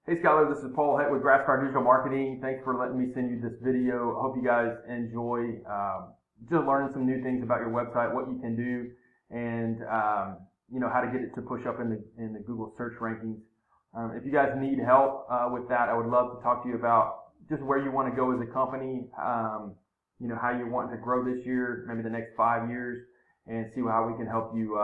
Hey Skylar, this is Paul Heck with Grassfire Digital Marketing. Thanks for letting me send you this video. I hope you guys enjoy just learning some new things about your website, what you can do, and how to get it to push up in the Google search rankings. If you guys need help with that, I would love to talk to you about just where you want to go as a company, how you want to grow this year, maybe the next 5 years, and see how we can help you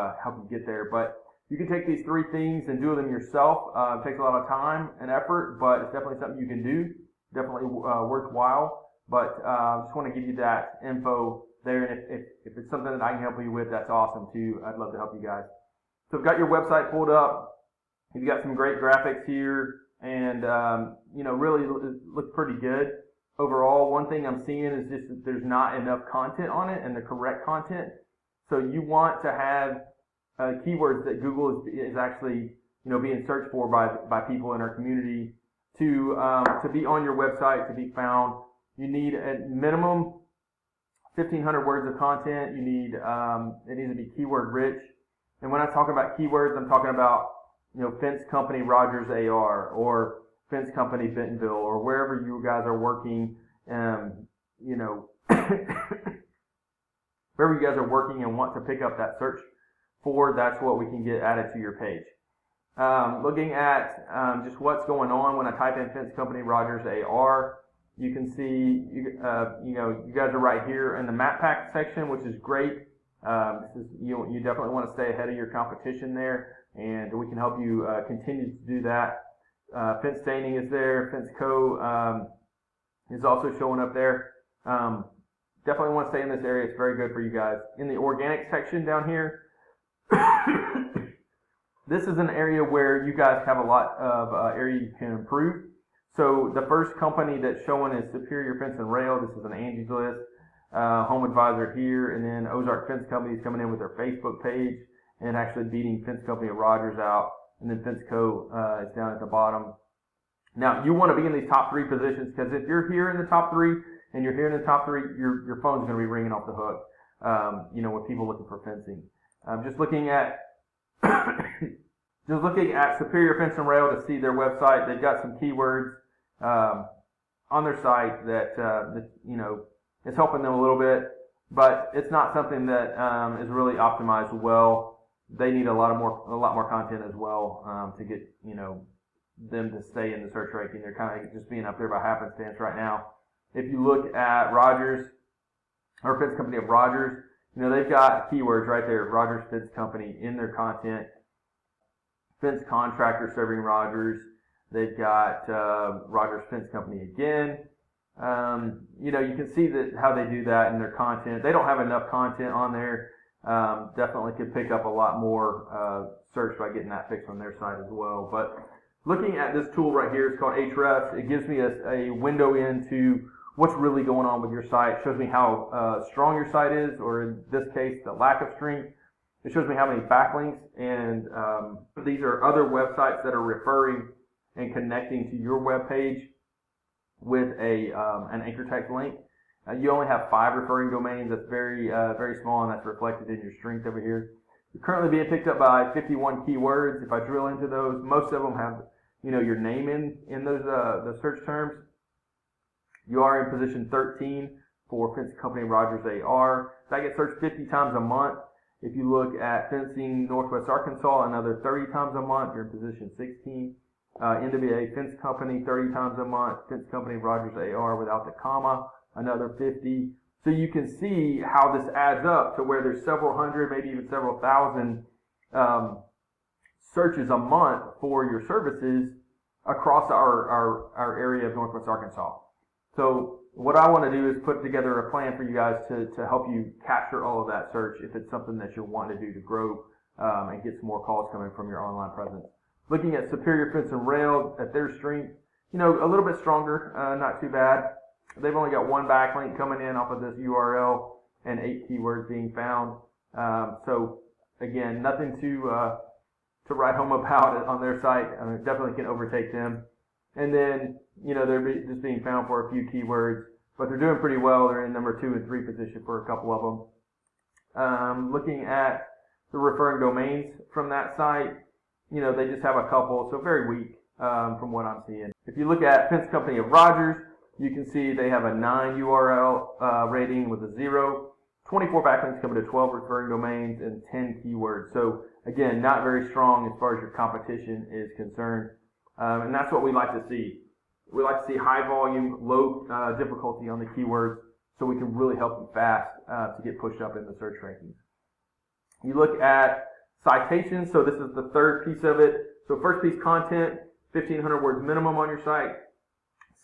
get there. But you can take these 3 things and do them yourself. It takes a lot of time and effort, but it's definitely something you can do. Definitely worthwhile. But I just want to give you that info there. And if it's something that I can help you with, that's awesome too. I'd love to help you guys. So I've got your website pulled up. You've got some great graphics here, and really looks pretty good overall. One thing I'm seeing is just that there's not enough content on it, and the correct content. So you want to have keywords that Google is actually being searched for by people in our community to be on your website, to be found. You need at minimum 1,500 words of content. You need it needs to be keyword rich. And when I talk about keywords, I'm talking about fence company Rogers AR, or fence company Bentonville, or wherever you guys are working. Wherever you guys are working and want to pick up that search for, that's what we can get added to your page. Looking at just what's going on when I type in fence company Rogers AR, you can see you guys are right here in the map pack section, which is great. You definitely want to stay ahead of your competition there, and we can help you continue to do that. Fence staining is there. Fence Co is also showing up there. Definitely want to stay in this area. It's very good for you guys. In the organic section down here, this is an area where you guys have a lot of area you can improve. So the first company that's showing is Superior Fence and Rail. This is an Angie's List. Home Advisor here, and then Ozark Fence Company is coming in with their Facebook page and actually beating Fence Company of Rogers out, and then Fence Co is down at the bottom. Now you want to be in these top 3 positions, because if you're here in the top 3 and you're here in the top 3, your phone's going to be ringing off the hook. With people looking for fencing. Just looking at Superior Fence and Rail to see their website. They've got some keywords on their site that it's helping them a little bit, but it's not something that is really optimized well. They need a lot more content as well to get them to stay in the search ranking. They're kind of just being up there by happenstance right now. If you look at Rogers, or Fence Company of Rogers, they've got keywords right there, Rogers Fence Company, in their content. Fence contractor serving Rogers. They've got Rogers Fence Company again. You can see that how they do that in their content. They don't have enough content on there. Definitely could pick up a lot more search by getting that fixed on their side as well. But looking at this tool right here, it's called Ahrefs. It gives me a window into what's really going on with your site. It shows me how strong your site is, or in this case, the lack of strength. It shows me how many backlinks, and these are other websites that are referring and connecting to your web page with an anchor text link. You only have 5 referring domains. That's very small, and that's reflected in your strength over here. You're currently being picked up by 51 keywords. If I drill into those, most of them have your name in those the search terms. You are in position 13 for Fence Company Rogers AR. That gets searched 50 times a month. If you look at Fencing Northwest Arkansas, another 30 times a month. You're in position 16. NWA Fence Company 30 times a month. Fence Company Rogers AR without the comma, another 50. So you can see how this adds up to where there's several hundred, maybe even several thousand searches a month for your services across our area of Northwest Arkansas. So what I want to do is put together a plan for you guys to help you capture all of that search if it's something that you're wanting to do to grow and get some more calls coming from your online presence. Looking at Superior Fence and Rail, at their strength, a little bit stronger, not too bad. They've only got 1 backlink coming in off of this URL and 8 keywords being found. So again, nothing to write home about on their site. Definitely can overtake them. And then, they're just being found for a few keywords, but they're doing pretty well. They're in number 2 and 3 position for a couple of them. Looking at the referring domains from that site, they just have a couple, so very weak. from what I'm seeing. If you look at Fence Company of Rogers, you can see they have a 9 URL rating with a 0, 24 backlinks coming to 12 referring domains, and 10 keywords. So again, not very strong as far as your competition is concerned. And that's what we like to see. We like to see high volume, low difficulty on the keywords so we can really help them fast to get pushed up in the search rankings. You look at citations, so this is the third piece of it. So first piece, content, 1,500 words minimum on your site.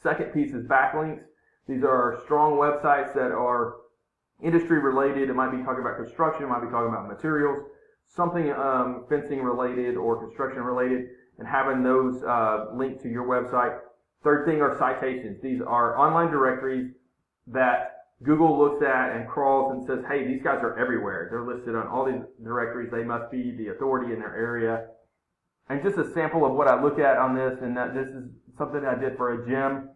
Second piece is backlinks. These are strong websites that are industry related. It might be talking about construction, it might be talking about materials, something fencing related or construction related, and having those linked to your website. Third thing are citations. These are online directories that Google looks at and crawls and says, hey, these guys are everywhere. They're listed on all these directories. They must be the authority in their area. And just a sample of what I look at on this, and that this is something I did for a gym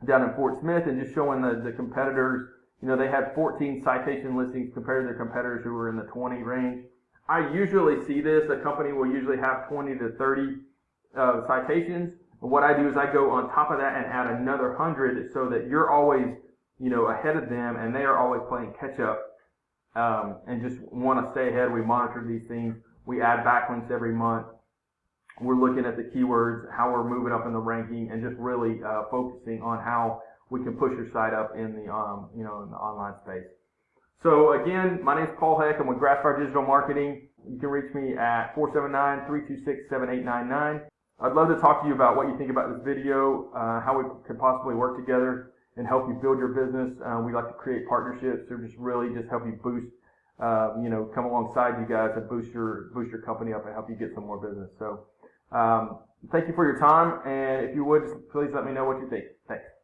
down in Fort Smith, and just showing the competitors. You know, they had 14 citation listings compared to their competitors who were in the 20 range. I usually see this. A company will usually have 20 to 30 citations. And what I do is I go on top of that and add another 100 so that you're always, you know, ahead of them and they are always playing catch up and just want to stay ahead. We monitor these things. We add backlinks every month. We're looking at the keywords, how we're moving up in the ranking, and just really focusing on how we can push your site up in the in the online space. So again, my name is Paul Heck. I'm with Grassfire Digital Marketing. You can reach me at 479-326-7899. I'd love to talk to you about what you think about this video, how we could possibly work together and help you build your business. We like to create partnerships or just really just help you boost, come alongside you guys and boost your company up and help you get some more business. So thank you for your time, and if you would, just please let me know what you think. Thanks.